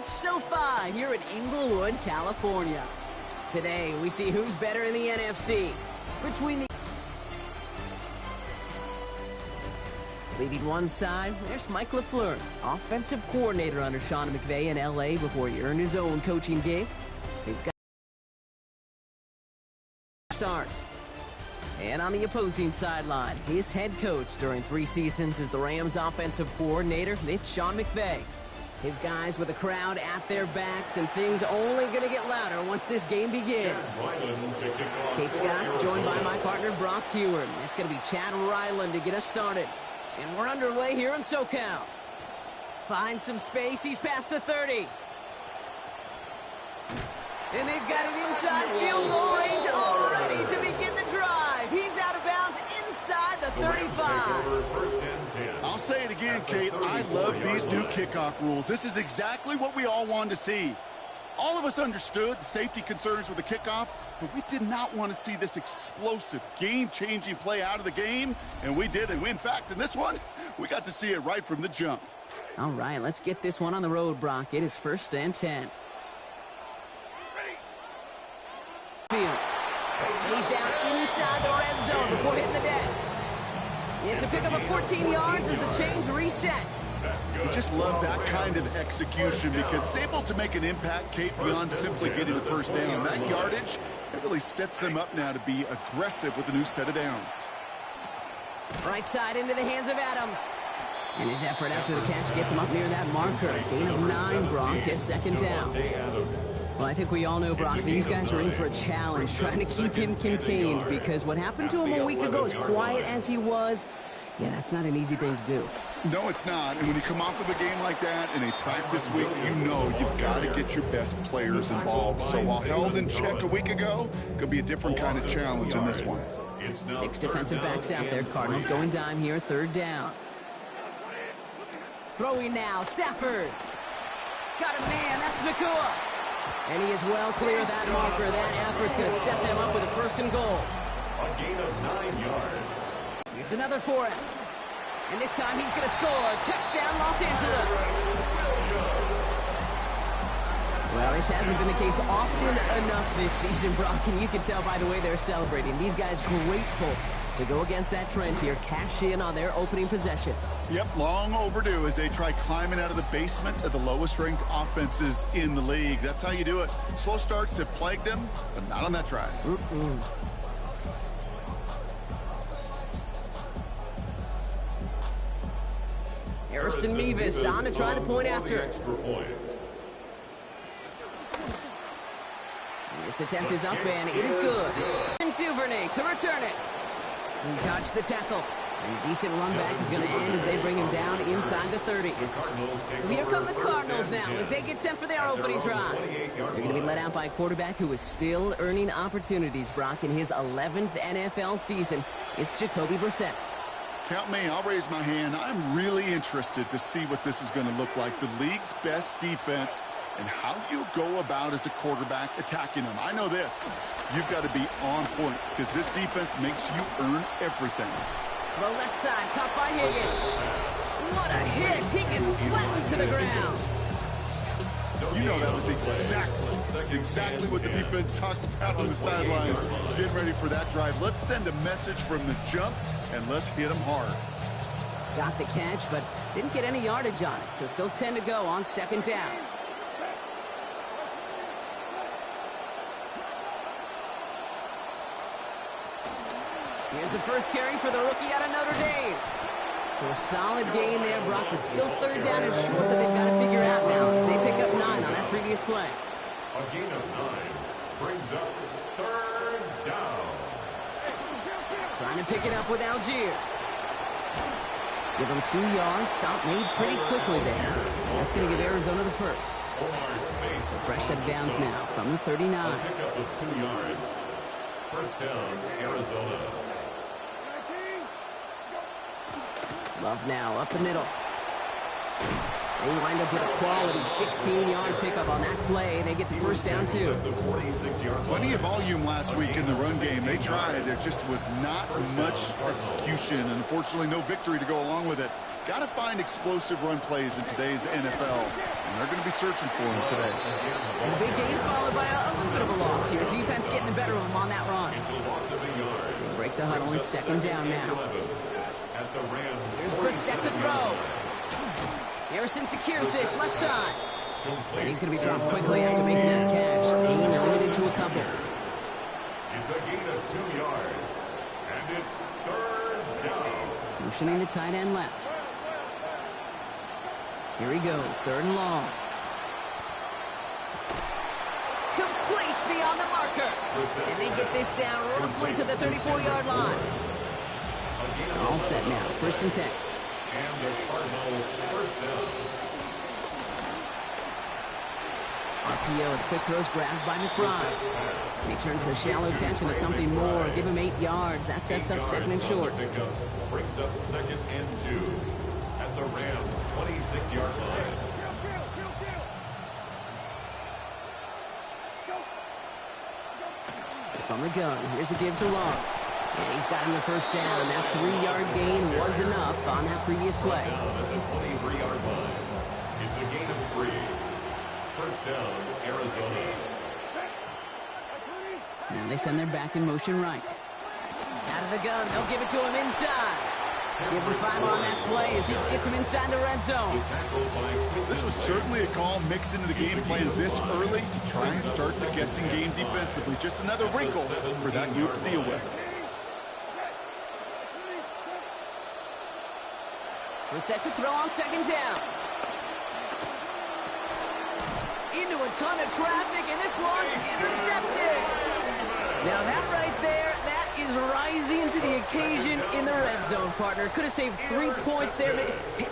Smart SoFi here in Inglewood, California. Today, we see who's better in the NFC. Between the leading one side, there's Mike LaFleur, offensive coordinator under Sean McVay in L.A. before he earned his own coaching gig. He's got stars. And on the opposing sideline, his head coach during 3 seasons as the Rams offensive coordinator, it's Sean McVay. His guys with the crowd at their backs, and things only going to get louder once this game begins. Kate Scott, joined by my partner Brock Heward. It's going to be Chad Ryland to get us started. And we're underway here in SoCal. Finds some space, he's past the 30. And they've got it inside field goal range already to begin the drive. He's out of bounds inside the 35. I'll say it again, Kate. I love these new kickoff rules. This is exactly what we all wanted to see. All of us understood the safety concerns with the kickoff, but we did not want to see this explosive, game-changing play out of the game, and we did. And in fact, in this one, we got to see it right from the jump. All right, let's get this one on the road, Brock. It is 1st and 10. He's down inside the red zone before hitting the deck. It's a pickup of 14 yards as the chains reset. We just love that kind of execution because it's able to make an impact, Kate, beyond simply getting the first down. That yardage, it really sets them up now to be aggressive with a new set of downs. Right side into the hands of Adams. And his effort after the catch gets him up near that marker. Gain of 9, Brock gets 2nd down. Well, I think we all know, Brock, these guys are in for a challenge, trying to keep him contained, because what happened to him a week ago, as quiet as he was, yeah, that's not an easy thing to do. No, it's not. And when you come off of a game like that in a practice week, you know you've got to get your best players involved. So while held in check a week ago, it could be a different kind of challenge in this one. 6 defensive backs out there. Cardinals going dime here, 3rd down. Throwing now, Stafford. Got a man, that's Nakua. And he is well clear of that marker. That effort's going to set them up with a 1st and goal. A gain of 9 yards. Here's another for him. And this time he's going to score. Touchdown, Los Angeles. Well, this hasn't been the case often enough this season, Brock, and you can tell by the way they're celebrating. These guys grateful to go against that trend here, cash in on their opening possession. Yep, long overdue as they try climbing out of the basement of the lowest-ranked offenses in the league. That's how you do it. Slow starts have plagued them, but not on that drive. Harrison Mevis on to try the point after. This attempt is up, and it is good. And Duvernay to return it. He dodged the tackle. And a decent run back is going to end as they bring him down inside the 30. So here come the Cardinals now as they get set for their opening drive. They're going to be led out by a quarterback who is still earning opportunities, Brock, in his 11th NFL season. It's Jacoby Brissett. Count me, I'll raise my hand. I'm really interested to see what this is going to look like. The league's best defense and how you go about as a quarterback attacking them. I know this. You've got to be on point because this defense makes you earn everything. The left side, caught by Higgins. What a hit! He gets flattened to the ground. You know that was exactly what the defense talked about on the sidelines. Getting ready for that drive. Let's send a message from the jump, and let's hit them hard. Got the catch, but didn't get any yardage on it, so still 10 to go on 2nd down. Here's the first carry for the rookie out of Notre Dame. So a solid gain there, Brock, but still 3rd down and short that they've got to figure out now as they pick up 9 on that previous play. A gain of 9 brings up 3rd down. Trying to pick it up with Algier. Give them 2 yards. Stop made pretty quickly there. That's going to give Arizona the first. So fresh set of downs now from the 39. A pickup of 2 yards. 1st down, Arizona. Love now, up the middle. They wind up with a quality 16-yard pickup on that play. They get the first down, too. Plenty of volume last week in the run game. They tried. There just was not much execution. Unfortunately, no victory to go along with it. got to find explosive run plays in today's NFL, and they're going to be searching for them today. And a big gain followed by a little bit of a loss here. Defense getting the better of them on that run. They break the huddle. It's second down now. Here's Brissett to throw. Harrison secures this left side. And he's going to be dropped quickly after making that catch. Gain limited to a couple. It's a gain of 2 yards, and it's third down. Motioning the tight end left. Here he goes, third and long. Complete beyond the marker. And they get this down roughly to the 34-yard line. All set now, first and 10. And the Cardinal first down. RPO with quick throws grabbed by McBride. He turns the shallow catch into something more. Give him 8 yards. That sets up second and short. Brings up second and 2 at the Rams' 26-yard line. From the gun, here's a give to Long. And he's got him the first down. That 3-yard gain was enough on that previous play. Down at the 23-yard line. It's a gain of 3. First down, Arizona. Now they send their back in motion right. Out of the gun, they'll give it to him inside. Give him 5 on that play as he gets him inside the red zone. This was certainly a call mixed into the game plan this early to try and start the guessing game defensively. Just another wrinkle for that group to deal with. Brissett to throw on second down. Into a ton of traffic, and this one's intercepted. Now that right there, that is rising to the occasion in the red zone, partner. Could have saved 3 points there,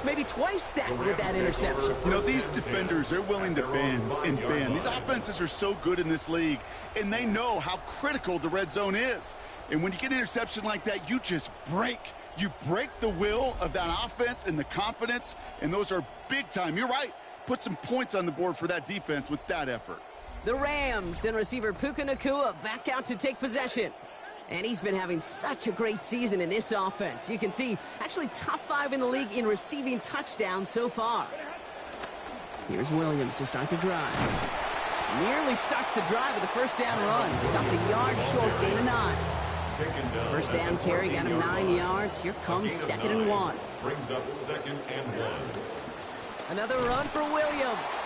maybe twice that with that interception. You know, these defenders, they're willing to bend and bend. These offenses are so good in this league, and they know how critical the red zone is. And when you get an interception like that, you just break. You break the will of that offense and the confidence, and those are big time. You're right. Put some points on the board for that defense with that effort. The Rams and receiver Puka Nacua back out to take possession. And he's been having such a great season in this offense. You can see actually top 5 in the league in receiving touchdowns so far. Here's Williams to start the drive. Nearly starts the drive with a first down run. Stopped a yard short, gain of 9. First down carry got him 9 yards. Here comes second and 1. Brings up second and 1. Another run for Williams.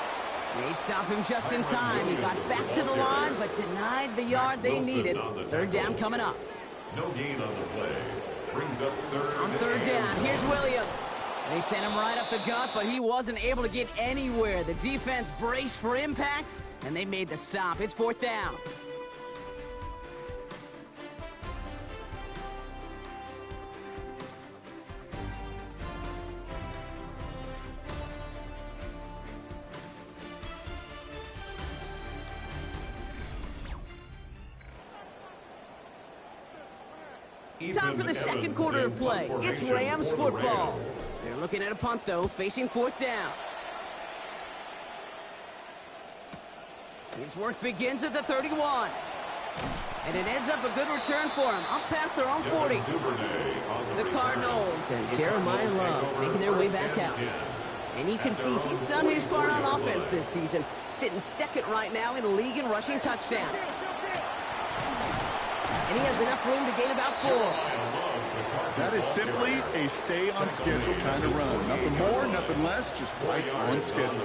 They stop him just in time. He got back to the line, but denied the yard they needed. Third down coming up. No gain on the play. Brings up third. On third down, here's Williams. They sent him right up the gut, but he wasn't able to get anywhere. The defense braced for impact, and they made the stop. It's fourth down. Time for the second quarter of play. It's Rams football. They're looking at a punt, though, facing fourth down. His work begins at the 31. And it ends up a good return for him, up past their own 40. The Cardinals and Jeremiah Love making their way back out. And you can see he's done his part on offense this season, sitting second right now in the league in rushing touchdowns. And he has enough room to gain about 4. That is simply a stay-on-schedule kind of run. Nothing more, nothing less, just right on schedule.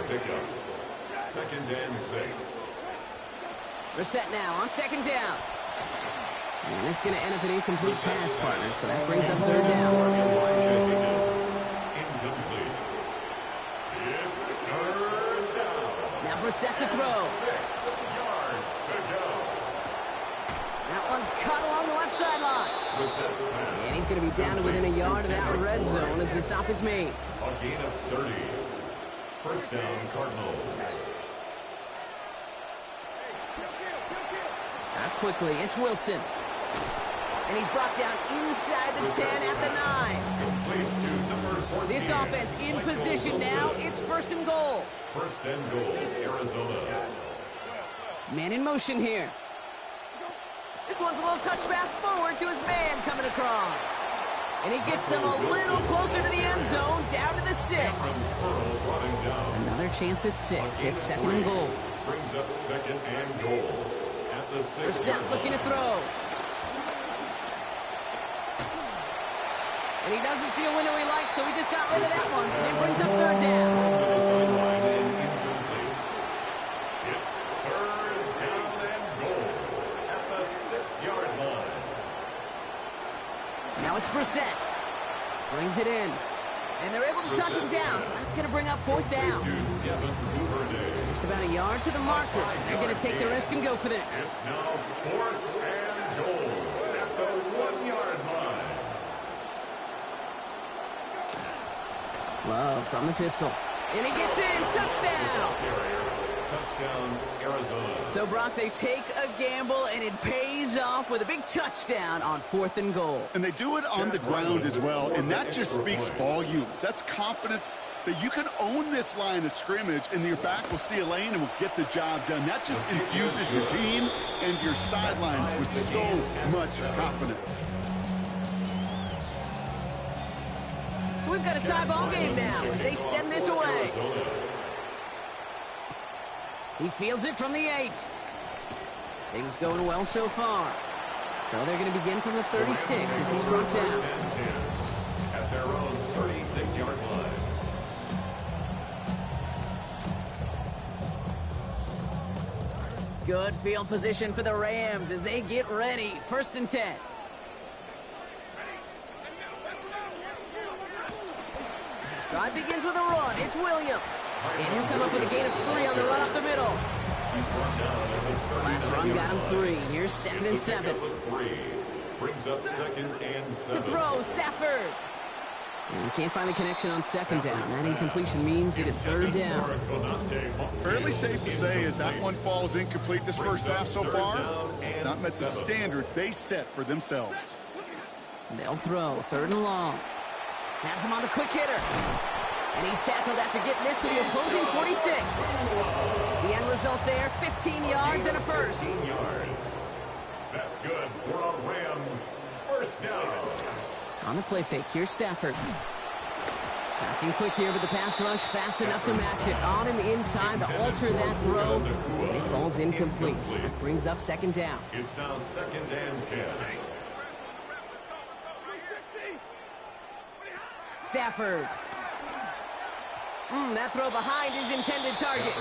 Second and 6. Brissett now on second down. And this is going to end up an incomplete pass, partner, so that brings up third down. Incomplete. It's third down. Now Brissett to throw. 6 yards to go. That one's caught along the left sideline. And he's going to be down to within a yard of that red zone as the stop is made. A gain of 30. First down, Cardinals. Not quickly, it's Wilson. And he's brought down inside the 10 at the 9. This offense in position now. It's first and goal. First and goal, Arizona. Man in motion here. This one's a little touch pass forward to his man coming across. And he gets them a little closer to the end zone, down to the 6. Another chance at 6. It's second and goal. Brings up second and goal at the 6. Brissett looking to throw. And he doesn't see a window he likes, so he just got rid of that one. And it brings up third down. It's third down and goal at the 6-yard line. Now it's Brissett. Brings it in. And they're able to touch him down, so that's going to bring up fourth down. Just about a yard to the markers. They're going to take the risk and go for this. It's now fourth and goal at the 1-yard line. Love from the pistol. And he gets in. Touchdown. Touchdown, Arizona. So, Brock, they take a gamble, and it pays off with a big touchdown on fourth and goal. And they do it on the ground as well, and that just speaks volumes. That's confidence that you can own this line of scrimmage, and your back will see a lane and will get the job done. That just infuses your team and your sidelines with so much confidence. So we've got a tie ball game now as they send this away. He fields it from the 8. Things going well so far. So they're going to begin from the 36 as he's brought down. At their own 36-yard line. Good field position for the Rams as they get ready. First and 10. Drive begins with a run. It's Williams. And he'll come up with a gain of 3 on the run up the middle. Last run got him 3. Here's second and 7. Brings up second and 7. To throw, Stafford. And he can't find the connection on second down. That incompletion means it is third down. Fairly safe to say as that one falls incomplete this first half so far, it's not met the standard they set for themselves. They'll throw, third and long. Has him on the quick hitter. And he's tackled after getting this to the opposing 46. The end result there, 15 yards and a first. 15 yards. That's good for a Rams first down. On the play fake, here's Stafford. Passing quick here, but the pass rush fast enough to match it. On him in time to alter that throw. And it falls incomplete. That brings up second down. It's now second and 10. Stafford. That throw behind his intended target.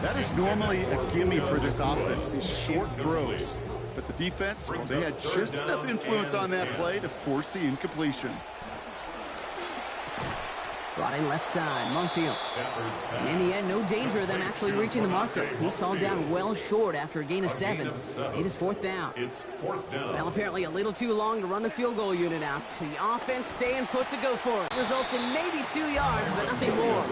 That is normally a gimme for this offense, these short throws. But the defense, well, they had just enough influence on that play to force the incompletion. Brought in left side, Monfield. And in the end, no danger of them actually reaching the marker. He's hauled down well short after a gain of 7. It is fourth down. It's fourth down. Well, apparently a little too long to run the field goal unit out. The offense staying put to go for it. Results in maybe 2 yards, but nothing more.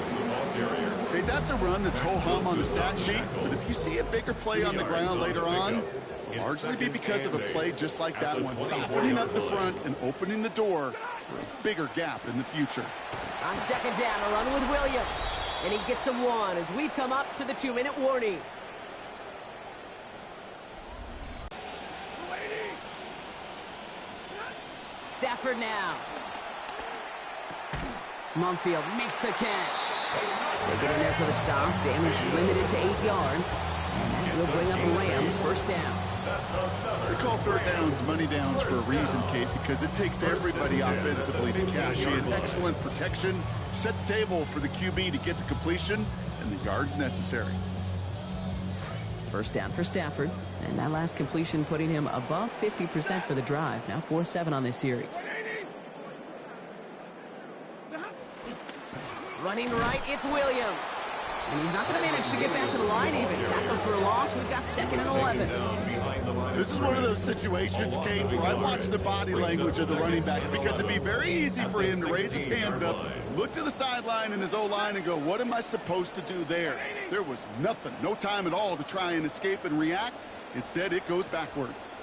Okay, that's a run that's ho-hum on the stat sheet, but if you see a bigger play on the ground later on, it'll largely be because of a play just like that one, softening up the front and opening the door for a bigger gap in the future. On second down, a run with Williams. And he gets a 1 as we've come up to the 2-minute warning. Stafford now. Monfield makes the catch. They get in there for the stop. Damage limited to 8 yards. And that will bring up a Rams first down. They call third downs money downs for a reason, Kate, because it takes everybody offensively to cash in. Excellent protection, set the table for the QB to get the completion and the yards necessary. First down for Stafford, and that last completion putting him above 50% for the drive. Now 4-7 on this series. Running right, it's Williams. And he's not going to manage to get back to the line even. Tackle for a loss. We've got second and 11. This is one of those situations, Kate, where I watch the body language of the running back because it'd be very easy for him to raise his hands up, look to the sideline in his O-line and go, what am I supposed to do there? There was nothing, no time at all to try and escape and react. Instead, it goes backwards.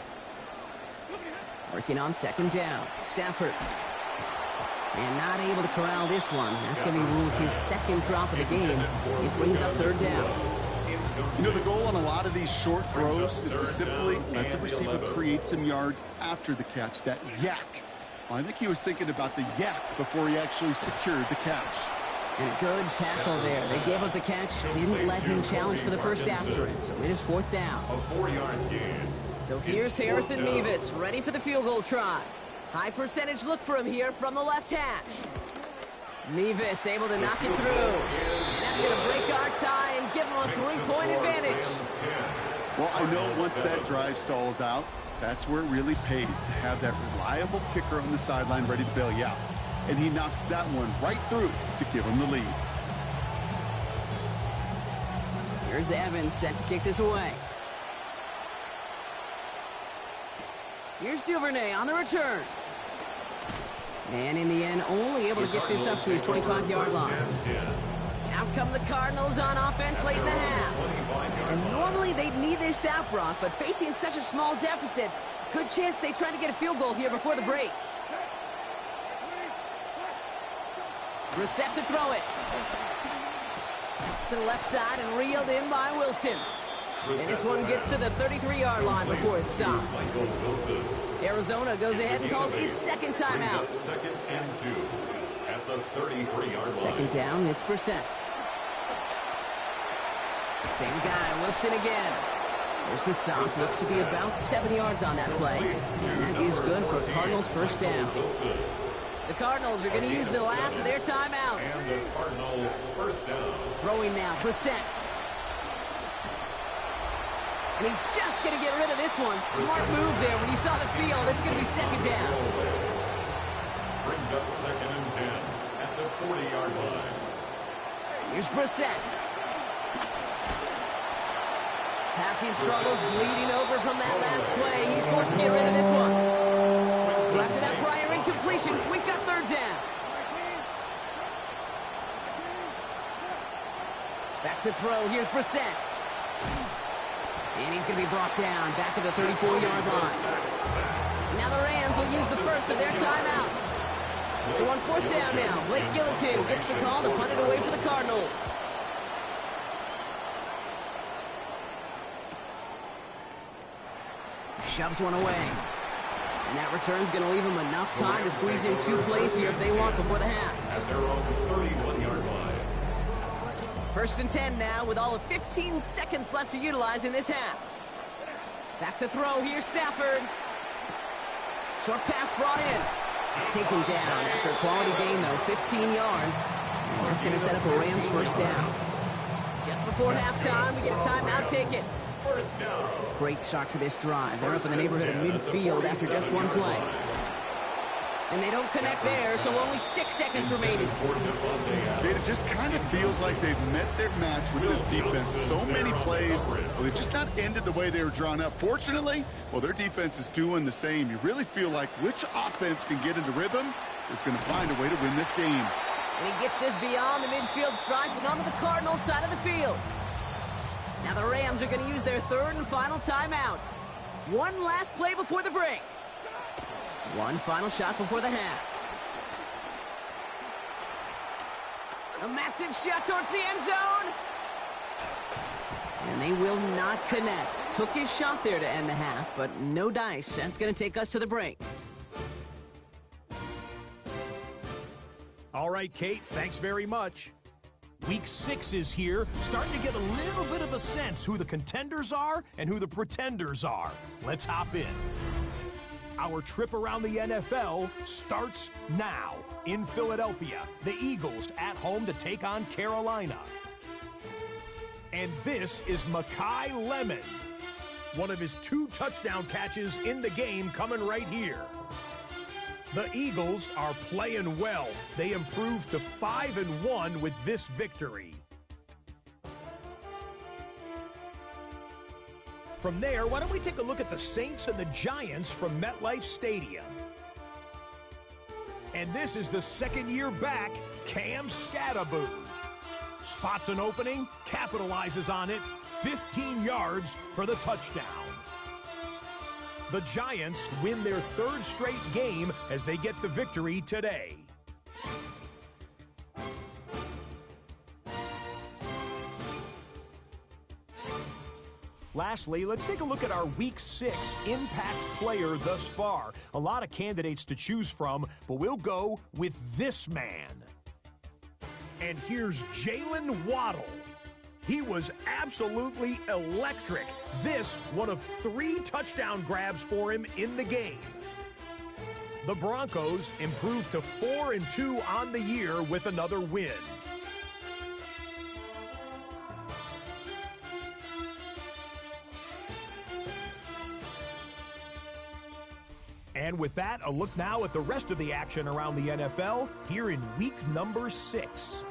Working on second down. Stafford. And not able to corral this one. That's going to be ruled his second drop of the game. It brings up third down. You know, the goal on a lot of these short throws is to simply let the receiver create some yards after the catch. That yak. I think he was thinking about the yak before he actually secured the catch. And a good tackle there. They gave up the catch, didn't let him challenge for the first after it, so it is 4th down. A 4-yard gain. So here's Harrison Mevis, ready for the field goal try. High percentage look for him here from the left hash. Mevis able to knock it through. And that's going to break our tie and give him a 3-point advantage. Well, I know once that drive stalls out, that's where it really pays to have that reliable kicker on the sideline ready to bail you out. And he knocks that one right through to give him the lead. Here's Evans set to kick this away. Here's Duvernay on the return. And in the end, only able to get this up to his 25-yard line. Out come the Cardinals on offense late in the half. And normally they'd need this out, Brock, but facing such a small deficit, good chance they try to get a field goal here before the break. Brissett to throw it. To the left side and reeled in by Wilson. And this one gets to the 33-yard line before it stopped. Arizona goes ahead and calls its second timeout. 2nd and 2 at the 33-yard line. 2nd down, it's Brissett. Same guy, Wilson again. There's the stop. Looks to be about 7 yards on that play. And that is good for Cardinals' 1st down. The Cardinals are going to use the last of their timeouts. And the Cardinal 1st down. Throwing now, Brissett. And he's just going to get rid of this one. Smart move there. When you saw the field, it's going to be 2nd down. Brings up 2nd and 10 at the 40-yard line. Here's Brissett. Passing struggles, bleeding over from that last play. He's forced to get rid of this one. So after that prior incompletion, we've got 3rd down. Back to throw. Here's Brissett. And he's going to be brought down back at the 34-yard line. Now the Rams will use the first of their timeouts. So on 4th down now, Blake Gillikin gets the call to punt it away for the Cardinals. Shoves one away. And that return's going to leave them enough time to squeeze in 2 plays here if they want before the half. At their own 31-yard line. 1st and 10 now with all of 15 seconds left to utilize in this half. Back to throw. Here's Stafford. Short pass brought in. Taken down after a quality gain, though, 15 yards. And that's going to set up a Rams 1st down. Just before halftime, we get a timeout taken. 1st down. Great start to this drive. They're up in the neighborhood of midfield after just 1 play. And they don't connect there, so only 6 seconds remaining. It just kind of feels like they've met their match with this defense. So many plays, well, they've just not ended the way they were drawn up. Fortunately, well, their defense is doing the same. You really feel like which offense can get into rhythm is going to find a way to win this game. And he gets this beyond the midfield stripe and onto the Cardinals side of the field. Now the Rams are going to use their 3rd and final timeout. 1 last play before the break. 1 final shot before the half. A massive shot towards the end zone. And they will not connect. Took his shot there to end the half, but no dice. That's going to take us to the break. All right, Kate, thanks very much. Week 6 is here, starting to get a little bit of a sense who the contenders are and who the pretenders are. Let's hop in. Our trip around the NFL starts now. In Philadelphia, the Eagles at home to take on Carolina. And this is Mekhi Lemon. One of his 2 touchdown catches in the game coming right here. The Eagles are playing well. They improved to 5-1 with this victory. From there, why don't we take a look at the Saints and the Giants from MetLife Stadium. And this is the 2nd year back, Cam Scatterbo. Spots an opening, capitalizes on it, 15 yards for the touchdown. The Giants win their 3rd straight game as they get the victory today. Lastly, let's take a look at our Week 6 impact player thus far. A lot of candidates to choose from, but we'll go with this man. And here's Jalen Waddle. He was absolutely electric. This, one of 3 touchdown grabs for him in the game. The Broncos improved to 4-2 on the year with another win. And with that, a look now at the rest of the action around the NFL here in week number 6.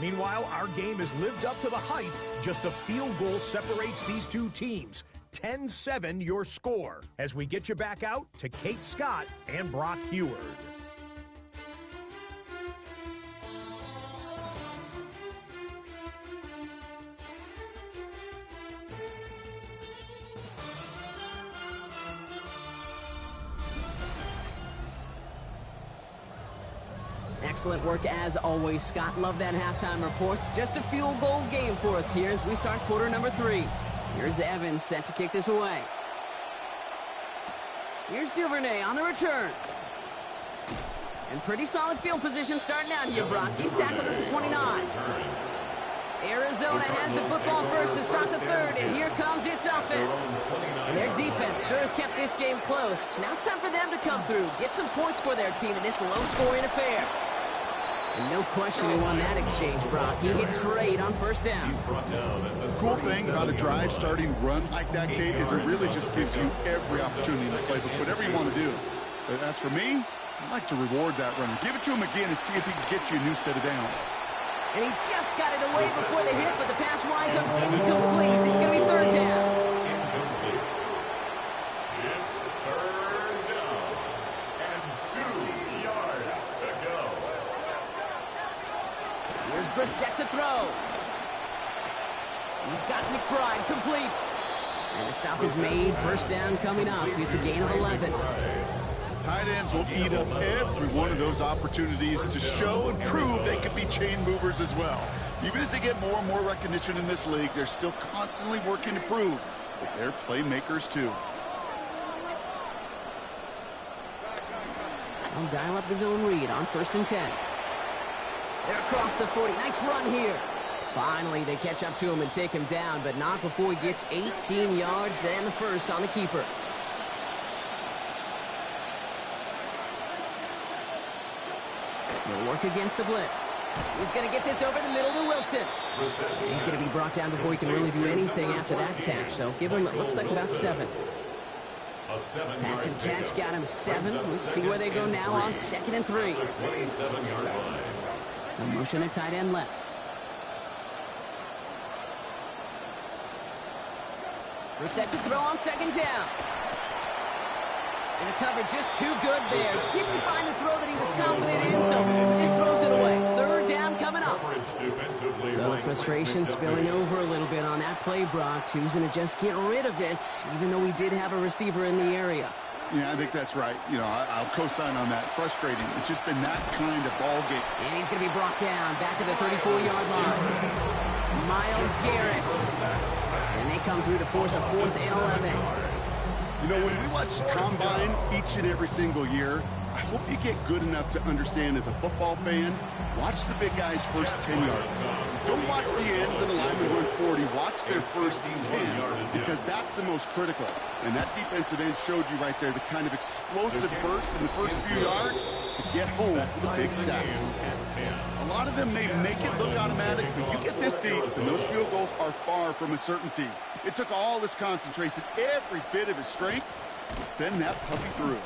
Meanwhile, our game has lived up to the hype. Just a field goal separates these two teams. 10-7 your score, as we get you back out to Kate Scott and Brock Heward. Excellent work as always, Scott. Love that halftime reports. Just a field goal game for us here as we start quarter number 3. Here's Evans set to kick this away. Here's Duvernay on the return. And pretty solid field position starting out here, Brock. He's tackled at the 29. Arizona has the football first to start the 3rd, and here comes its offense. And their defense sure has kept this game close. Now it's time for them to come through, get some points for their team in this low-scoring affair. And no question who won that exchange, Brock. He hits for 8 on first down. The cool thing about a drive starting run like that, Kate, is it really just gives you every opportunity in the playbook, whatever you want to do. But as for me, I like to reward that runner. Give it to him again and see if he can get you a new set of downs. And he just got it away before the hit, but the pass winds up incomplete. It's going to be 3rd down. Set to throw. He's got McBride complete. And the stop is made. First down coming up. It's a gain of 11. Tight ends will eat up every one of those opportunities to show and prove they can be chain movers as well. Even as they get more and more recognition in this league, they're still constantly working to prove that they're playmakers too. I'll dial up the zone read on 1st and 10. They're across the 40. Nice run here. Finally, they catch up to him and take him down, but not before he gets 18 yards and the first on the keeper. He'll work against the blitz. He's going to get this over the middle to Wilson. He's going to be brought down before he can really do anything after that catch. So give him, it looks like about 7. Pass and catch got him 7. Let's see where they go now on 2nd and 3. 27-yard line. The motion at tight end left. We're set to throw on 2nd down. And the coverage just too good there. Didn't find the throw that he was confident in, so just throws it away. 3rd down coming up. So frustration spilling over a little bit on that play, Brock, choosing to just get rid of it, even though we did have a receiver in the area. Yeah, I think that's right. You know, I'll co-sign on that. Frustrating. It's just been that kind of ball game. And he's going to be brought down back at the 34-yard line. Myles Garrett. And they come through to force a 4th and 11. You know, when we watch Combine each and every single year, I hope you get good enough to understand as a football fan, watch the big guys' first 10 yards. Don't watch the ends and the linemen run 40. Watch their first 10, because that's the most critical. And that defensive end showed you right there the kind of explosive burst in the first few yards to get home for the big sack. A lot of them may make it look automatic, but you get this deep, and those field goals are far from a certainty. It took all his concentration, every bit of his strength, to send that puppy through.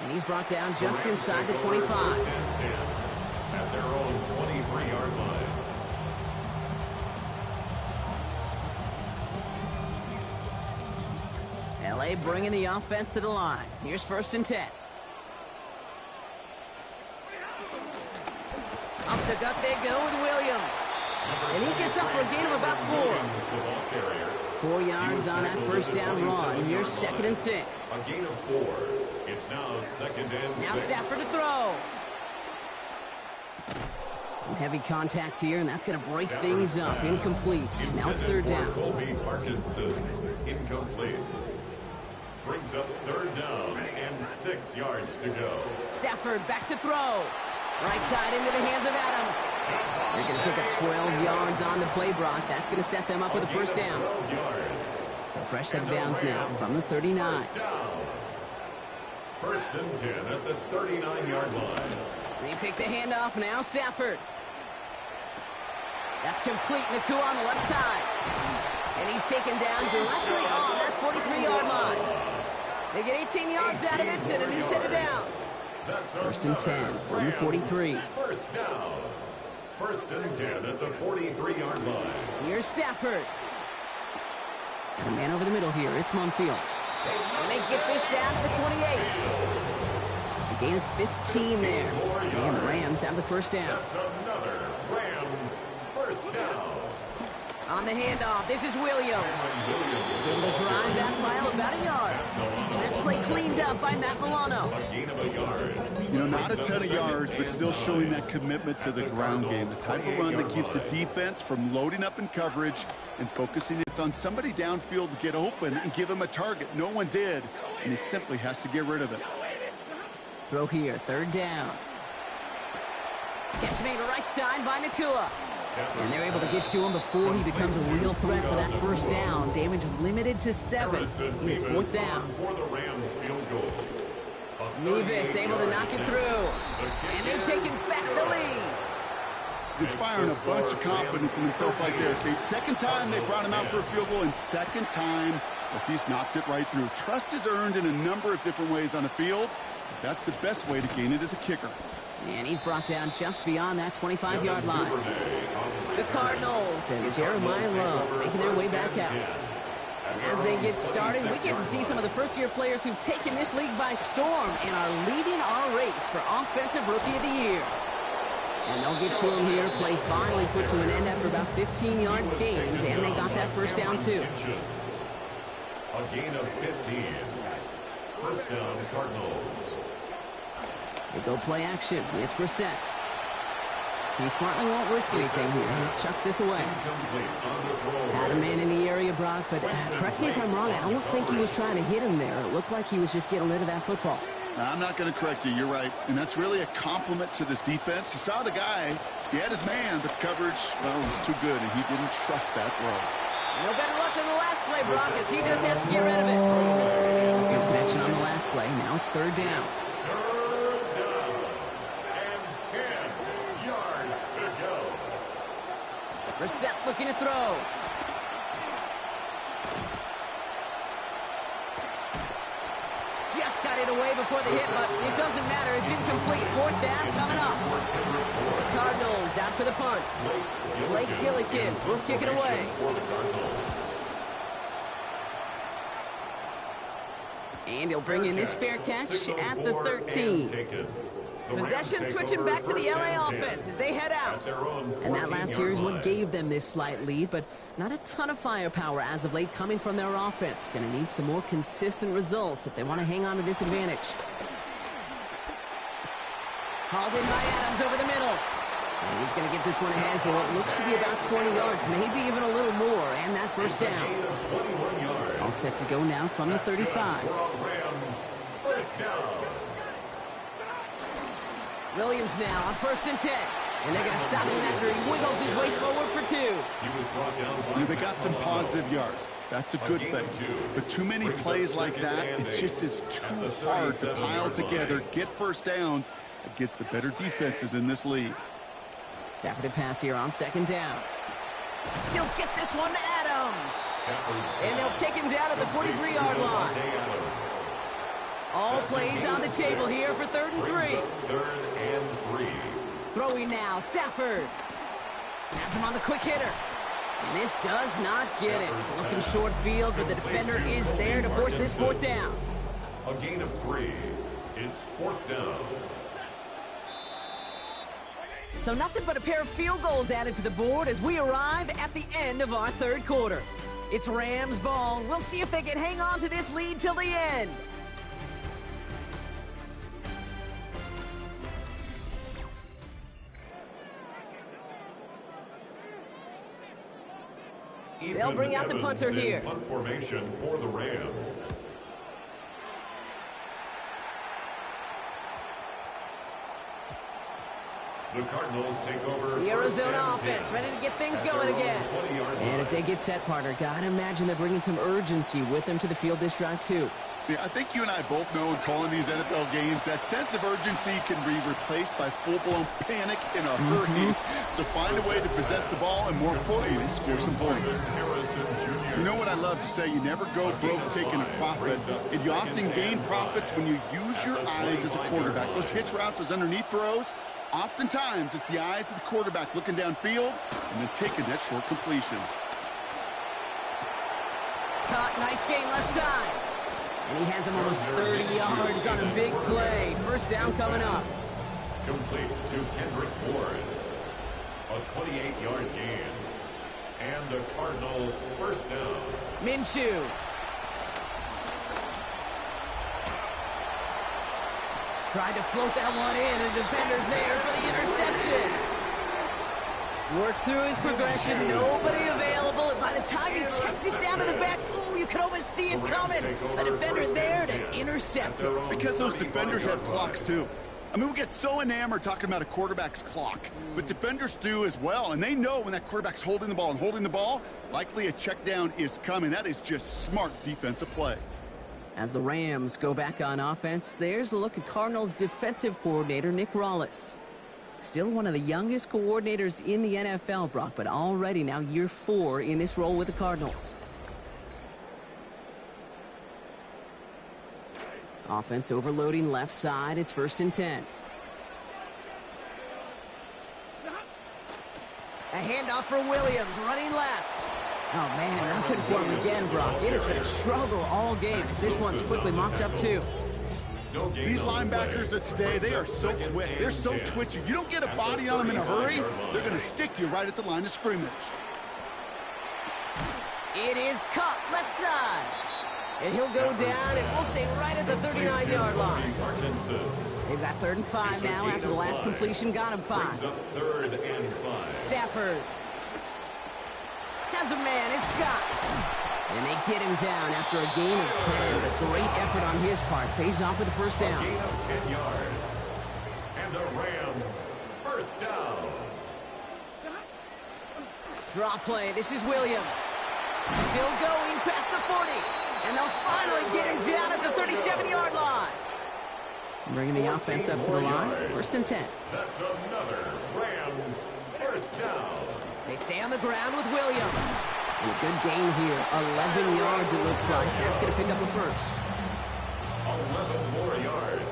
And he's brought down just inside the 25. At their own 23-yard line. LA bringing the offense to the line. Here's 1st and 10. Up the gut they go with Williams. And he gets up for a gain of about 4. 4 yards on that first down run. Here's 2nd and 6. A gain of 4. It's now 2nd and 6. Now Stafford to throw. Some heavy contact here, and that's going to break things up. Incomplete. Now it's 3rd down. Colby Parkinson, incomplete. Brings up 3rd down and 6 yards to go. Stafford back to throw. Right side into the hands of Adams. They're going to pick up 12 yards on the play, Brock. That's going to set them up with a first down. 12 yards. So fresh set of downs now from the 39. First down. 1st and 10 at the 39-yard line. They pick the handoff now. Stafford. That's complete. Nakua on the left side. And he's taken down directly on that 43-yard line. They get 18 yards out of it and a new set of downs. 1st and 10 from the 43. First down. 1st and 10 at the 43-yard line. Here's Stafford. And a man over the middle here. It's Munfield. And they get this down to the 28. A gain of 15 there. And the Rams have the first down. That's another Rams first down. On the handoff, this is Williams. He's able to drive that pile about a yard. That play cleaned up by Matt Milano. A gain of a yard. You know, not a ton of yards, but still showing that commitment to the ground game. The type of run that keeps the defense from loading up in coverage and focusing it's on somebody downfield to get open and give him a target. No one did, and he simply has to get rid of it. Throw here, 3rd down. Catch made right side by Nakua. And they're able to get to him before he becomes a real threat for that first down. Damage limited to 7. It is 4th down. For the Rams field goal. Mevis able to knock it through. And they've taken back the lead. Inspiring a bunch of confidence in himself right there, Kate. 2nd time they brought him out for a field goal, and 2nd time that he's knocked it right through. Trust is earned in a number of different ways on the field. That's the best way to gain it as a kicker. And he's brought down just beyond that 25-yard line. The Cardinals and Jeremiah Love making their way back out. And as they get started, we get to see some of the first-year players who've taken this league by storm and are leading our race for Offensive Rookie of the Year. And they'll get to him here. Play finally put to an end after about 15 yards gained, and they got that first down too. A gain of 15. First down, Cardinals. They go play action. It's Brissett. He smartly won't risk anything here. He just chucks this away. Had a man in the area, Brock, but correct me if I'm wrong, I don't think he was trying to hit him there. It looked like he was just getting rid of that football. I'm not going to correct you. You're right. And that's really a compliment to this defense. You saw the guy. He had his man, but the coverage, well, was too good, and he didn't trust that throw. No better luck than the last play, Brock, as he just has to get rid of it. Good connection on the last play. Now it's 3rd down. Brissett looking to throw. Just got it away before the hit, but it doesn't matter. It's incomplete. 4th down coming up. The Cardinals out for the punt. Blake Gillikin will kick it away. And he'll bring in this fair catch at the 13. Possession switching back to the LA offense as they head out. And that last series what gave them this slight lead, but not a ton of firepower as of late coming from their offense. Going to need some more consistent results if they want to hang on to this advantage. Hauled in by Adams over the middle. And he's going to get this one ahead for what looks to be about 20 yards, maybe even a little more, and that first down. All set to go now from the 35. Williams now on 1st and 10. And they're going to stop him after he wiggles his way forward for 2. You know, they got some positive yards. That's a good thing. But too many plays like that, it just is too hard to pile together, get first downs against the better defenses in this league. Stafford to pass here on 2nd down. He'll get this one to Adams. And they'll take him down at the 43-yard line. All plays on the table here for 3rd and 3. 3rd and 3. Throwing now, Stafford. Has him on the quick hitter. And this does not get it. Looking short field, but the defender is there to force this 4th down. A gain of 3. It's 4th down. So nothing but a pair of field goals added to the board as we arrive at the end of our 3rd quarter. It's Rams ball. We'll see if they can hang on to this lead till the end. They'll bring out the punter here. Punt formation for the Rams. The Cardinals take over. The Arizona offense ready to get things going again. And as they get set, partner, gotta imagine they're bringing some urgency with them to the field this drive too. Yeah, I think you and I both know in calling these NFL games that sense of urgency can be replaced by full-blown panic in a hurry. So find a way to possess the ball and, more importantly, score some points. You know what I love to say? You never go broke taking a profit, and you often gain profits when you use your eyes as a quarterback. Those hitch routes, those underneath throws, oftentimes it's the eyes of the quarterback looking downfield and then taking that short completion. Caught, nice gain left side. And he has him almost 30 yards on a big play. First down coming up. Complete to Kendrick Ward. A 28-yard gain. And a Cardinal first down. Minshew. Tried to float that one in, and defender's there for the interception. Worked through his progression, nobody available, and by the time he checked it down to the back, ooh, you could almost see it coming. A defender there to intercept it. Because those defenders have clocks too. I mean, we get so enamored talking about a quarterback's clock, but defenders do as well, and they know when that quarterback's holding the ball and holding the ball, likely a check down is coming. That is just smart defensive play. As the Rams go back on offense, there's a look at Cardinals defensive coordinator Nick Rawlis. Still one of the youngest coordinators in the NFL, Brock, but already now year 4 in this role with the Cardinals. Offense overloading left side. It's 1st and 10. A handoff for Williams, running left. Oh, man, nothing for him again, Brock. It has been a struggle all game as this one's quickly mopped up, too. These linebackers of today, they are so quick. They're so twitchy. You don't get a body on them in a hurry, they're going to stick you right at the line of scrimmage. It is caught left side. And he'll go down, and we'll say right at the 39-yard line. They've got 3rd and 5 now after the last completion got him 5. 3rd and 5. Stafford has a man. It's Scott. And they get him down after a gain of 10. A great effort on his part. Pays off with the first down. A gain of 10 yards. And the Rams first down. Draw play. This is Williams. Still going past the 40. And they'll finally get him down at the 37-yard line. Bringing the offense up to the line. 1st and 10. That's another Rams first down. They stay on the ground with Williams. And a good gain here. 11 yards, it looks like. That's going to pick up the first. 11 more yards.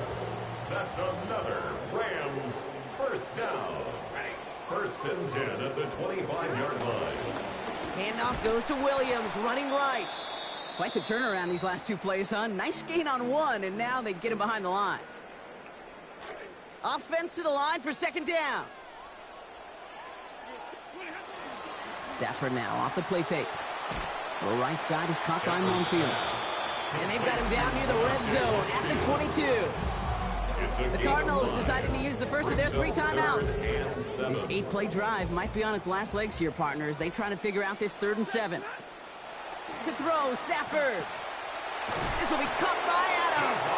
That's another Rams first down. 1st and 10 at the 25-yard line. Handoff goes to Williams, running right. Quite the turnaround these last 2 plays, huh? Nice gain on 1, and now they get him behind the line. Offense to the line for 2nd down. Stafford now off the play fake. The right side is caught by Monfield. And they've got him down near the red zone at the 22. The Cardinals decided to use the first of their 3 timeouts. This 8-play drive might be on its last legs here, partners. They try to figure out this 3rd and 7. To throw, Stafford. This will be caught by Adams.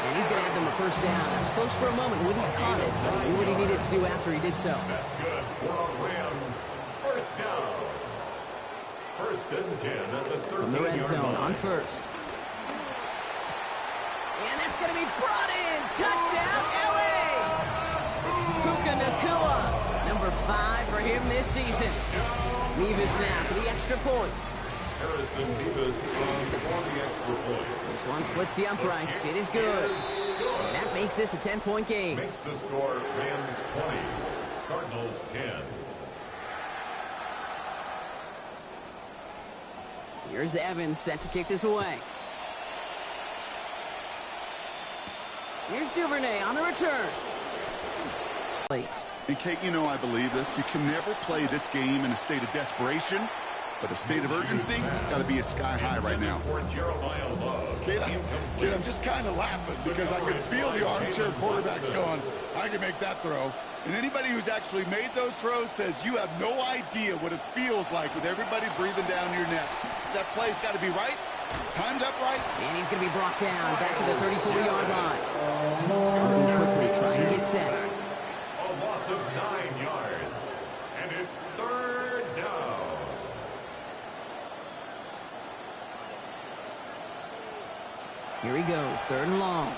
And he's going to have them a first down. That was close for a moment when he caught it, but he knew what he needed to do after he did so. That's good for Rams. First down. 1st and 10 at the 13-yard line. From the red zone on 1st. And that's going to be brought in. Touchdown, L.A. Puka Nacua, number 5 for him this season. Nevis now for the extra point. Harrison Nevis for the extra point. This one splits the uprights. It is good. And that makes this a 10-point game. Makes the score Rams 20, Cardinals 10. Here's Evans set to kick this away. Here's Duvernay on the return. Late. And Kate, you know I believe this. You can never play this game in a state of desperation. but a state of urgency got to be a sky high right now. Kid, I'm just kind of laughing because I can feel the armchair quarterbacks going, I can make that throw. And anybody who's actually made those throws says you have no idea what it feels like with everybody breathing down your neck. That play's got to be right, timed up right. And he's going to be brought down back at the 34-yard line. Moving quickly, trying to get set. A loss of 9 yards. And it's 3rd down. Here he goes, 3rd and long.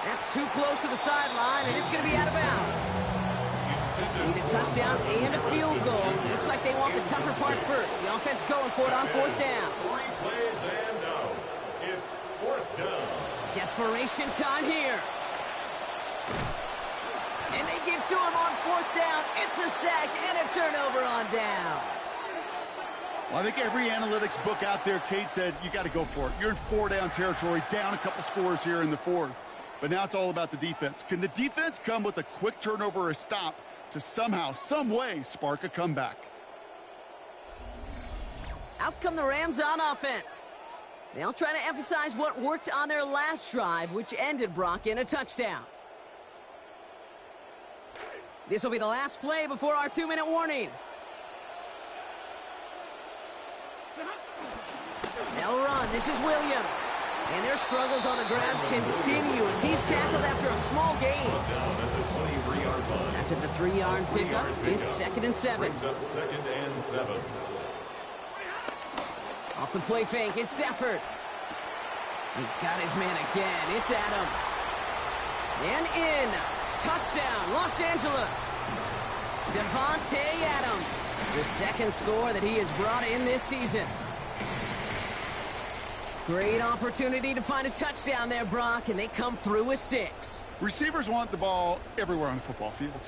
That's too close to the sideline, and it's going to be out of bounds. Need a touchdown and a field goal. Looks like they want the tougher part first. The offense going for it on 4th down. 3 plays and out. It's 4th down. Desperation time here. And they give to him on 4th down. It's a sack and a turnover on down. Well, I think every analytics book out there, Kate, said you got to go for it. You're in 4-down territory, down a couple scores here in the 4th. But now it's all about the defense. Can the defense come with a quick turnover or a stop to somehow, some way, spark a comeback? Out come the Rams on offense. They'll try to emphasize what worked on their last drive, which ended, Brock, in a touchdown. This will be the last play before our 2-minute warning. They'll run. This is Williams. And their struggles on the ground continue as he's tackled after a small gain. After the 3-yard pickup, it's 2nd and 7. Brings up 2nd and 7. Off the play fake, it's Stafford. He's got his man again. It's Adams. And in. Touchdown, Los Angeles. Devontae Adams. The 2nd score that he has brought in this season. Great opportunity to find a touchdown there, Brock, and they come through with 6. Receivers want the ball everywhere on the football field.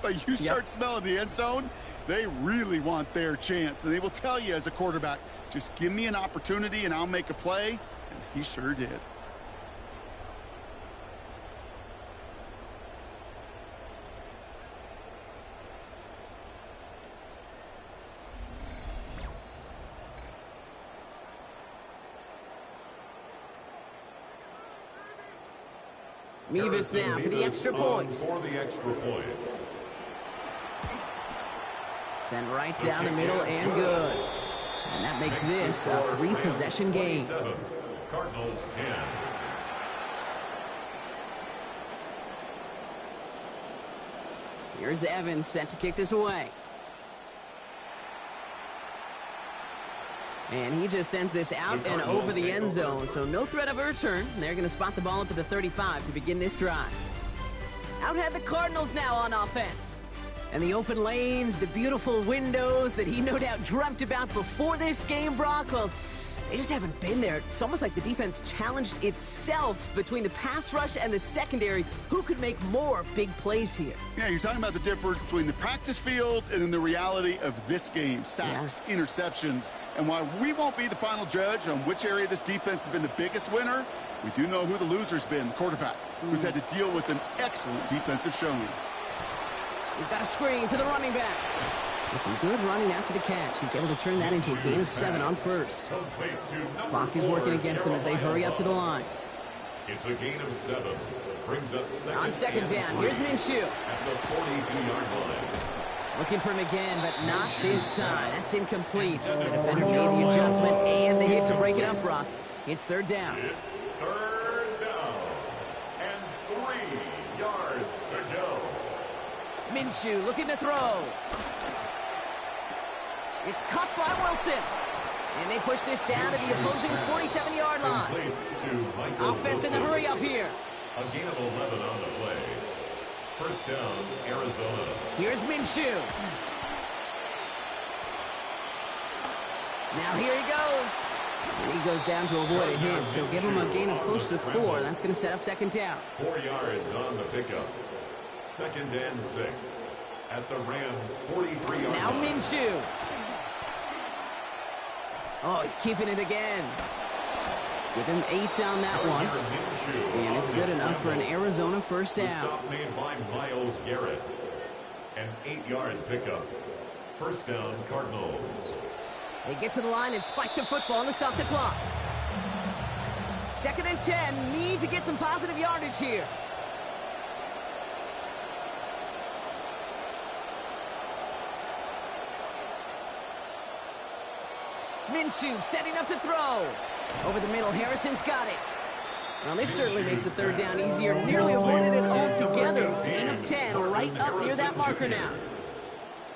But you start smelling the end zone, they really want their chance. And they will tell you as a quarterback, just give me an opportunity and I'll make a play. And he sure did. Mevis now for the extra point. For the extra point. Sent right down the middle and good. And that makes this a 3-possession game. Cardinals 10. Here's Evans set to kick this away. And he just sends this out and over the end zone, so no threat of a return. They're going to spot the ball up at the 35 to begin this drive. Out head the Cardinals now on offense. And the open lanes, the beautiful windows that he no doubt dreamt about before this game, Brock, well, they just haven't been there. It's almost like the defense challenged itself between the pass rush and the secondary. Who could make more big plays here? Yeah, you're talking about the difference between the practice field and then the reality of this game. Sacks, interceptions. And while we won't be the final judge on which area this defense has been the biggest winner, we do know who the loser's been, the quarterback, who's had to deal with an excellent defensive showing. We've got a screen to the running back. And some good running after the catch. He's able to turn that into a gain of 7 on first. Clock is working against them as they hurry up to the line. It's a gain of 7. Brings up 2nd. On 2nd down, here's Minshew. At the 42-yard line. Looking for him again, but not this time. That's incomplete. The defender made the adjustment and the hit to break it up, Brock. It's 3rd down. It's 3rd down. And 3 yards to go. Minshew looking to throw. It's caught by Wilson. And they push this down to the opposing 47-yard line. Offense in the hurry up here. A gain of 11 on the play. 1st down, Arizona. Here's Minshew. Now here he goes. And he goes down to avoid a hit, so give him a gain of close to 4. That's going to set up 2nd down. 4 yards on the pickup. 2nd and 6. At the Rams' 43-yard line. Now Minshew. Oh, he's keeping it again. Give him 8 on that one. And it's good enough for an Arizona 1st down. Stop made by Myles Garrett. An 8-yard pickup. First down, Cardinals. They get to the line and spike the football to stop the clock. 2nd and 10. Need to get some positive yardage here. Minshew setting up to throw. Over the middle, Harrison's got it. Well, this certainly makes the 3rd down easier. Nearly avoided it altogether. Gain of 10 right up near that marker now.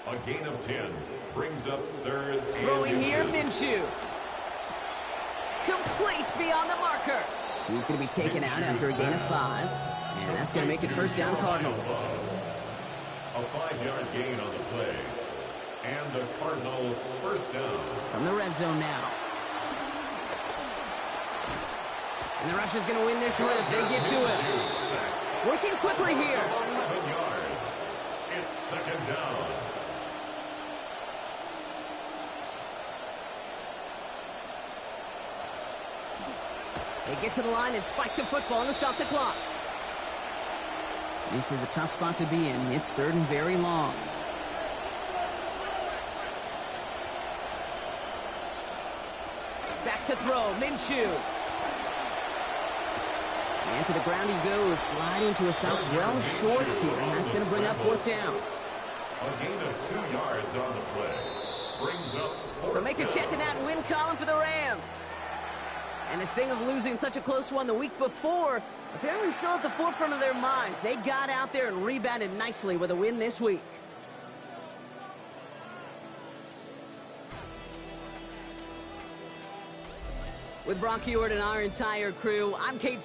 A gain of 10 brings up 3rd. Throwing here, Minshew. Complete beyond the marker. He's going to be taken out after a gain of 5. And that's going to make it 1st down, Cardinals. A 5-yard gain on the play. And a Cardinal 1st down. From the red zone now. And the Russians going to win this one if they get to it. Working quickly here. 11 yards. It's 2nd down. They get to the line and spike the football to stop the clock. This is a tough spot to be in. It's 3rd and very long. Back to throw, Minshew. And to the ground he goes, sliding to a stop well short here, and that's going to bring up 4th down. A gain of 2 yards on the play. Brings up 4th So make a check in that win column for the Rams. And the sting of losing such a close one the week before, apparently still at the forefront of their minds. They got out there and rebounded nicely with a win this week. With Brock Ewart and our entire crew, I'm Kate